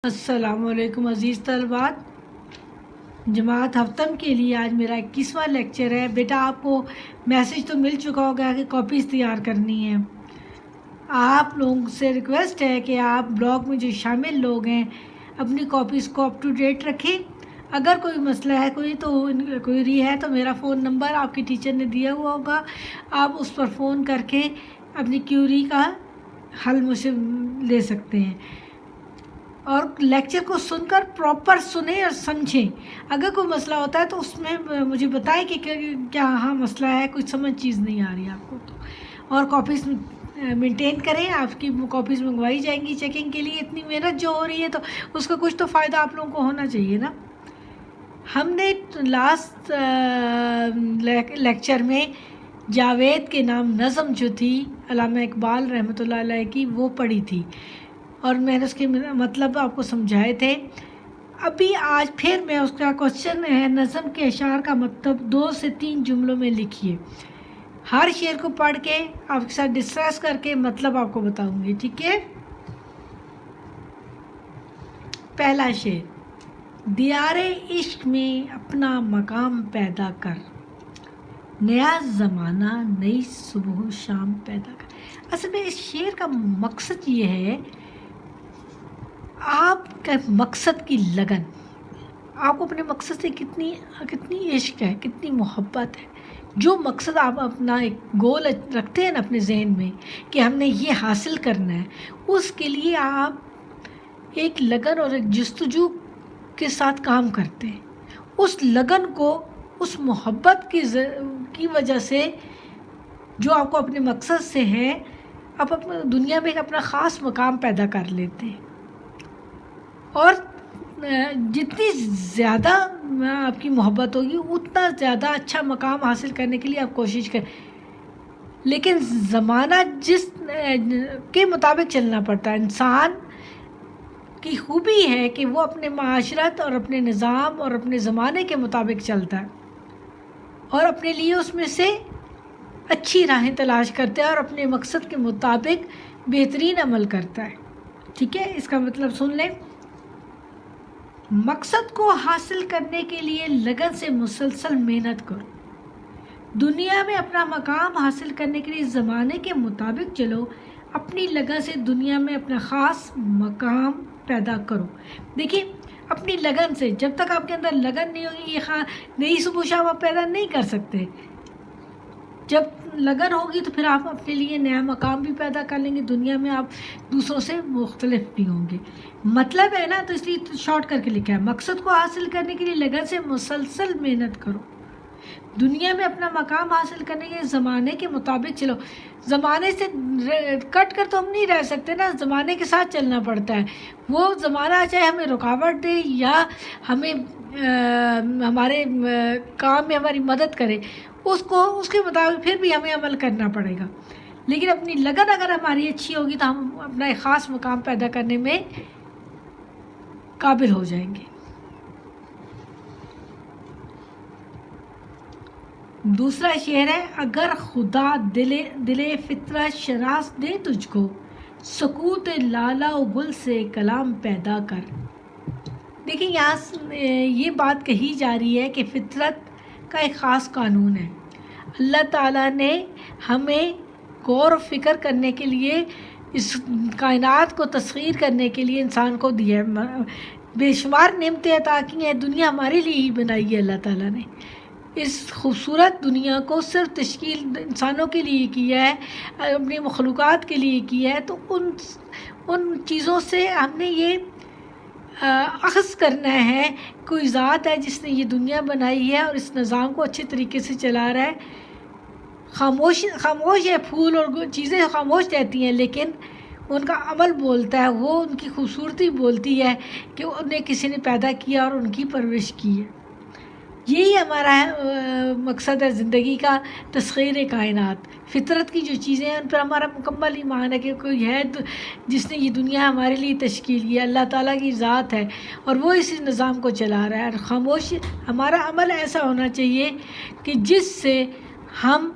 السلام علیکم عزیز طلبات، جماعت ہفتم کے لیے آج میرا 21واں لیکچر ہے۔ بیٹا آپ کو میسج تو مل چکا ہوگا کہ کاپیز تیار کرنی ہے۔ آپ لوگوں سے ریکویسٹ ہے کہ آپ بلاگ میں جو شامل لوگ ہیں اپنی کاپیز کو اپ ٹو ڈیٹ رکھیں۔ اگر کوئی مسئلہ ہے کوئی ہے تو میرا فون نمبر آپ کی ٹیچر نے دیا ہوا ہوگا، آپ اس پر فون کر کے اپنی کیوری کا حل مجھ سے لے سکتے ہیں، اور لیکچر کو سن کر پراپر سنیں اور سمجھیں۔ اگر کوئی مسئلہ ہوتا ہے تو اس میں مجھے بتائیں کہ کیا مسئلہ ہے، کوئی سمجھ چیز نہیں آ رہی آپ کو تو، اور کاپیز مینٹین کریں۔ آپ کی کاپیز منگوائی جائیں گی چیکنگ کے لیے، اتنی محنت جو ہو رہی ہے تو اس کا کچھ تو فائدہ آپ لوگوں کو ہونا چاہیے نا۔ ہم نے لاسٹ لیکچر میں جاوید کے نام نظم جو تھی علامہ اقبال رحمۃ اللہ علیہ کی، وہ پڑھی تھی اور میں نے اس کے مطلب آپ کو سمجھائے تھے۔ ابھی آج پھر میں اس کا کوشچن ہے، نظم کے اشعار کا مطلب 2 سے 3 جملوں میں لکھیے۔ ہر شعر کو پڑھ کے آپ کے ساتھ ڈسکس کر کے مطلب آپ کو بتاؤں گی، ٹھیک ہے؟ پہلا شعر: دیار عشق میں اپنا مقام پیدا کر، نیا زمانہ نئی صبح و شام پیدا کر۔ اصل میں اس شعر کا مقصد یہ ہے، آپ کا مقصد کی لگن، آپ کو اپنے مقصد سے کتنی عشق ہے، کتنی محبت ہے۔ جو مقصد آپ اپنا ایک گول رکھتے ہیں نا اپنے ذہن میں کہ ہم نے یہ حاصل کرنا ہے، اس کے لیے آپ ایک لگن اور ایک جستجو کے ساتھ کام کرتے ہیں۔ اس لگن کو، اس محبت کی وجہ سے جو آپ کو اپنے مقصد سے ہے، آپ اپنے دنیا میں اپنا خاص مقام پیدا کر لیتے ہیں، اور جتنی زیادہ آپ کی محبت ہوگی اتنا زیادہ اچھا مقام حاصل کرنے کے لیے آپ کوشش کریں۔ لیکن زمانہ جس کے مطابق چلنا پڑتا ہے، انسان کی خوبی ہے کہ وہ اپنے معاشرت اور اپنے نظام اور اپنے زمانے کے مطابق چلتا ہے، اور اپنے لیے اس میں سے اچھی راہیں تلاش کرتا ہے اور اپنے مقصد کے مطابق بہترین عمل کرتا ہے، ٹھیک ہے؟ اس کا مطلب سن لیں: مقصد کو حاصل کرنے کے لیے لگن سے مسلسل محنت کرو، دنیا میں اپنا مقام حاصل کرنے کے لیے زمانے کے مطابق چلو، اپنی لگن سے دنیا میں اپنا خاص مقام پیدا کرو۔ دیکھیے، اپنی لگن سے، جب تک آپ کے اندر لگن نہیں ہوگی، یہ نئی صبح شام آپ پیدا نہیں کر سکتے۔ جب لگن ہوگی تو پھر آپ اپنے لیے نیا مقام بھی پیدا کر لیں گے، دنیا میں آپ دوسروں سے مختلف بھی ہوں گے۔ مطلب ہے نا، تو اس لیے شارٹ کر کے لکھا ہے: مقصد کو حاصل کرنے کے لیے لگن سے مسلسل محنت کرو، دنیا میں اپنا مقام حاصل کرنے کے زمانے کے مطابق چلو۔ زمانے سے کٹ کر تو ہم نہیں رہ سکتے نا، زمانے کے ساتھ چلنا پڑتا ہے۔ وہ زمانہ چاہے ہمیں رکاوٹ دے یا ہمیں ہمارے کام میں ہماری مدد کرے، اس کے مطابق پھر بھی ہمیں عمل کرنا پڑے گا۔ لیکن اپنی لگن اگر ہماری اچھی ہوگی تو ہم اپنا ایک خاص مقام پیدا کرنے میں قابل ہو جائیں گے۔ دوسرا شعر ہے: اگر خدا دل فطرت شناس دے تجھ کو، سکوت لالا و گل سے کلام پیدا کر۔ دیکھیں، یہاں یہ بات کہی جا رہی ہے کہ فطرت کا ایک خاص قانون ہے۔ اللہ تعالیٰ نے ہمیں غور و فکر کرنے کے لیے، اس کائنات کو تسخیر کرنے کے لیے انسان کو دیا ہے، بے شمار نعمتیں عطا کی ہیں۔ دنیا ہمارے لیے ہی بنائی ہے اللہ تعالیٰ نے۔ اس خوبصورت دنیا کو صرف تشکیل انسانوں کے لیے کیا ہے، اپنی مخلوقات کے لیے کیا ہے، تو ان چیزوں سے ہم نے یہ اخذ کرنا ہے، کوئی ذات ہے جس نے یہ دنیا بنائی ہے اور اس نظام کو اچھے طریقے سے چلا رہا ہے۔ خاموش ہے، پھول اور چیزیں خاموش رہتی ہیں، لیکن ان کا عمل بولتا ہے، وہ ان کی خوبصورتی بولتی ہے کہ انہیں کسی نے پیدا کیا اور ان کی پرورش کی ہے۔ یہی ہمارا مقصد ہے زندگی کا، تسخیر کائنات۔ فطرت کی جو چیزیں ہیں ان پر ہمارا مکمل ایمان ہے کہ کوئی ہے جس نے یہ دنیا ہمارے لیے تشکیل کی ہے، اللہ تعالیٰ کی ذات ہے، اور وہ اسی نظام کو چلا رہا ہے۔ اور خاموش ہمارا عمل ایسا ہونا چاہیے کہ جس سے ہم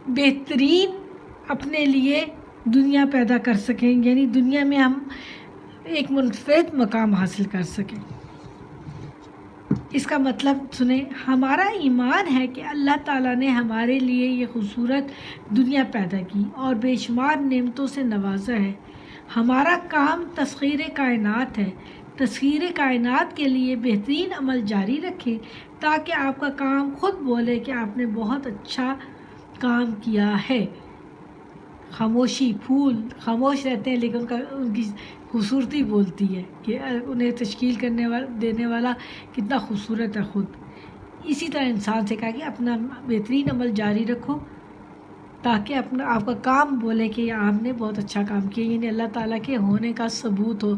بہترین اپنے لیے دنیا پیدا کر سکیں، یعنی دنیا میں ہم ایک منفرد مقام حاصل کر سکیں۔ اس کا مطلب سنیں، ہمارا ایمان ہے کہ اللہ تعالیٰ نے ہمارے لیے یہ خوبصورت دنیا پیدا کی اور بے شمار نعمتوں سے نوازا ہے۔ ہمارا کام تسخیر کائنات ہے۔ تسخیر کائنات کے لیے بہترین عمل جاری رکھیں تاکہ آپ کا کام خود بولے کہ آپ نے بہت اچھا کام کیا ہے۔ خاموشی، پھول خاموش رہتے ہیں لیکن ان کی خوبصورتی بولتی ہے کہ انہیں تشکیل دینے والا کتنا خوبصورت ہے خود۔ اسی طرح انسان سے کہا کہ اپنا بہترین عمل جاری رکھو تاکہ آپ کا کام بولے کہ آپ نے بہت اچھا کام کیا، یعنی اللہ تعالیٰ کے ہونے کا ثبوت ہو۔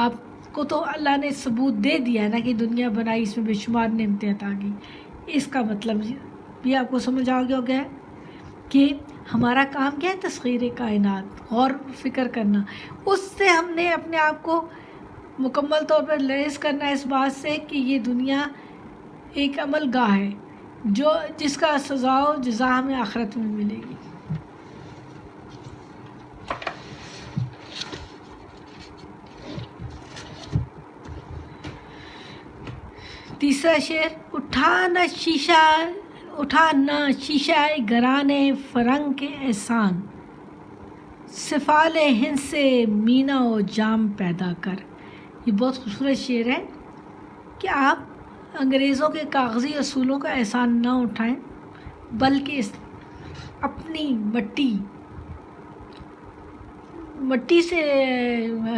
آپ کو تو اللہ نے ثبوت دے دیا ہے نا کہ دنیا بنائی، اس میں بے شمار نعمتیں عطا کی۔ اس کا مطلب بھی آپ کو سمجھ آ گیا ہوگا کہ ہمارا کام کیا ہے؟ تسخیر کائنات، غور فکر کرنا۔ اس سے ہم نے اپنے آپ کو مکمل طور پر لیس کرنا ہے اس بات سے کہ یہ دنیا ایک عمل گاہ ہے جس کا سزا و جزا ہمیں آخرت میں ملے گی۔ تیسرا شعر، اٹھا نہ شیشہ گران فرنگ کے احسان، سفال ہند سے مینا و جام پیدا کر۔ یہ بہت خوبصورت شعر ہے کہ آپ انگریزوں کے کاغذی اصولوں کا احسان نہ اٹھائیں بلکہ اپنی مٹی سے،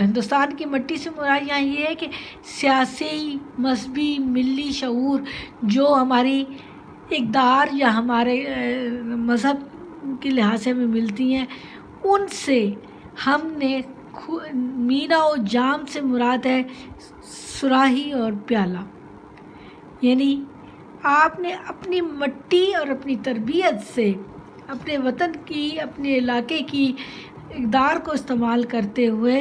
ہندوستان کی مٹی سے مراد یہاں یہ ہے کہ سیاسی، مذہبی، ملی شعور جو ہماری اقدار یا ہمارے مذہب کے لحاظ سے ہمیں ملتی ہیں، ان سے ہم نے مینا و جام سے مراد ہے سراہی اور پیالہ، یعنی آپ نے اپنی مٹی اور اپنی تربیت سے اپنے وطن کی، اپنے علاقے کی اقدار کو استعمال کرتے ہوئے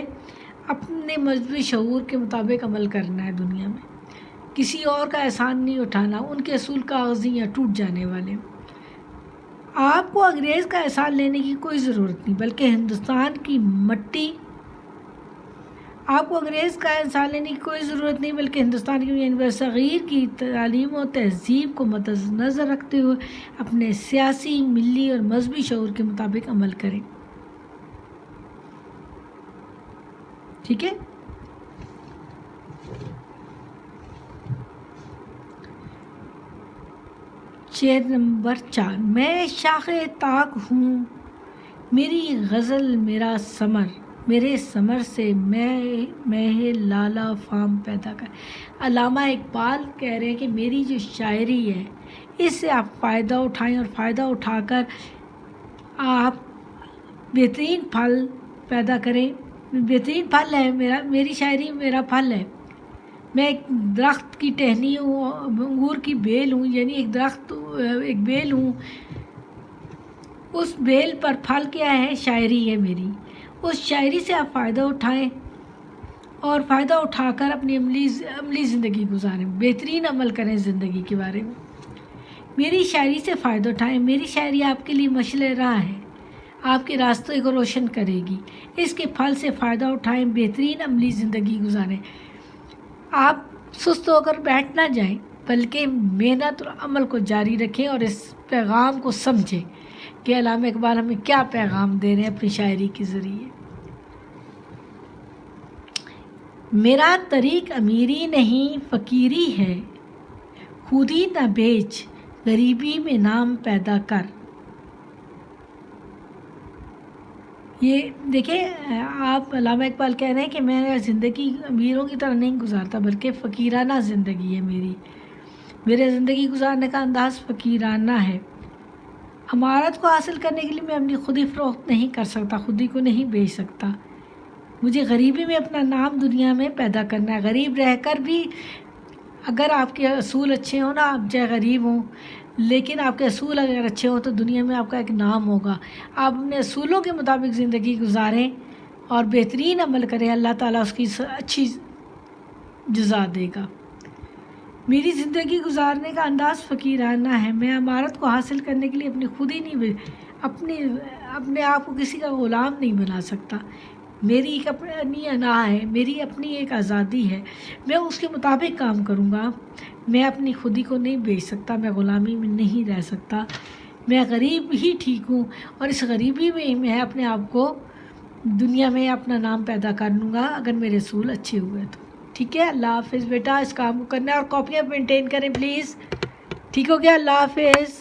اپنے مذہبی شعور کے مطابق عمل کرنا ہے دنیا میں۔ کسی اور کا احسان نہیں اٹھانا، ان کے اصول کاغذی یا ٹوٹ جانے والے۔ آپ کو انگریز کا احسان لینے کی کوئی ضرورت نہیں بلکہ ہندوستان کی مٹی، آپ کو انگریز کا احسان لینے کی کوئی ضرورت نہیں بلکہ ہندوستان کی صغیر کی تعلیم و تہذیب کو مد نظر رکھتے ہوئے اپنے سیاسی، ملی اور مذہبی شعور کے مطابق عمل کریں۔ ٹھیک ہے؟ شعر نمبر 4، میں شاخ طاق ہوں، میری غزل میرا ثمر، میرے ثمر سے میں لالا فام پیدا کر۔ علامہ اقبال کہہ رہے ہیں کہ میری جو شاعری ہے اس سے آپ فائدہ اٹھائیں اور فائدہ اٹھا کر آپ بہترین پھل پیدا کریں۔ بہترین پھل ہے میری شاعری، میرا پھل ہے۔ میں ایک درخت کی ٹہنی ہوں، انگور کی بیل ہوں، یعنی ایک بیل ہوں، اس بیل پر پھل کیا ہے؟ شاعری ہے میری۔ اس شاعری سے آپ فائدہ اٹھائیں اور فائدہ اٹھا کر اپنی عملی زندگی گزاریں، بہترین عمل کریں زندگی کے بارے میں۔ میری شاعری سے فائدہ اٹھائیں، میری شاعری آپ کے لیے مشعل راہ ہے، آپ کے راستے کو روشن کرے گی۔ اس کے پھل سے فائدہ اٹھائیں، بہترین عملی زندگی گزاریں۔ آپ سست ہو کر بیٹھ نہ جائیں بلکہ محنت اور عمل کو جاری رکھیں اور اس پیغام کو سمجھیں کہ علامہ اقبال ہمیں کیا پیغام دے رہے ہیں اپنی شاعری کے ذریعے۔ میرا طریق امیری نہیں فقیری ہے، خودی نہ بیچ غریبی میں نام پیدا کر۔ یہ دیکھیں، آپ علامہ اقبال کہہ رہے ہیں کہ میں زندگی امیروں کی طرح نہیں گزارتا بلکہ فقیرانہ زندگی ہے میرے زندگی گزارنے کا انداز فقیرانہ ہے۔ امارت کو حاصل کرنے کے لیے میں اپنی خودی فروخت نہیں کر سکتا، خودی کو نہیں بیچ سکتا۔ مجھے غریبی میں اپنا نام دنیا میں پیدا کرنا ہے۔ غریب رہ کر بھی اگر آپ کے اصول اچھے ہوں نا، آپ چاہے غریب ہوں لیکن آپ کے اصول اگر اچھے ہوں تو دنیا میں آپ کا ایک نام ہوگا۔ آپ اپنے اصولوں کے مطابق زندگی گزاریں اور بہترین عمل کریں، اللہ تعالیٰ اس کی اچھی جزا دے گا۔ میری زندگی گزارنے کا انداز فقیرانہ ہے، میں امارت کو حاصل کرنے کے لیے اپنی خود ہی نہیں، اپنے آپ کو کسی کا غلام نہیں بنا سکتا۔ میری ایک اپنی انا ہے، میری اپنی ایک آزادی ہے، میں اس کے مطابق کام کروں گا. میں اپنی خودی کو نہیں بیچ سکتا، میں غلامی میں نہیں رہ سکتا. میں غریب ہی ٹھیک ہوں، اور اس غریبی میں ہی میں اپنے آپ کو دنیا میں اپنا نام پیدا کر لوں گا اگر میرے اصول اچھے ہوئے تو. ٹھیک ہے، اللہ حافظ بیٹا. اس کام کو کرنا ہے اور کاپیاں مینٹین کریں پلیز. ٹھیک ہو گیا، اللہ حافظ.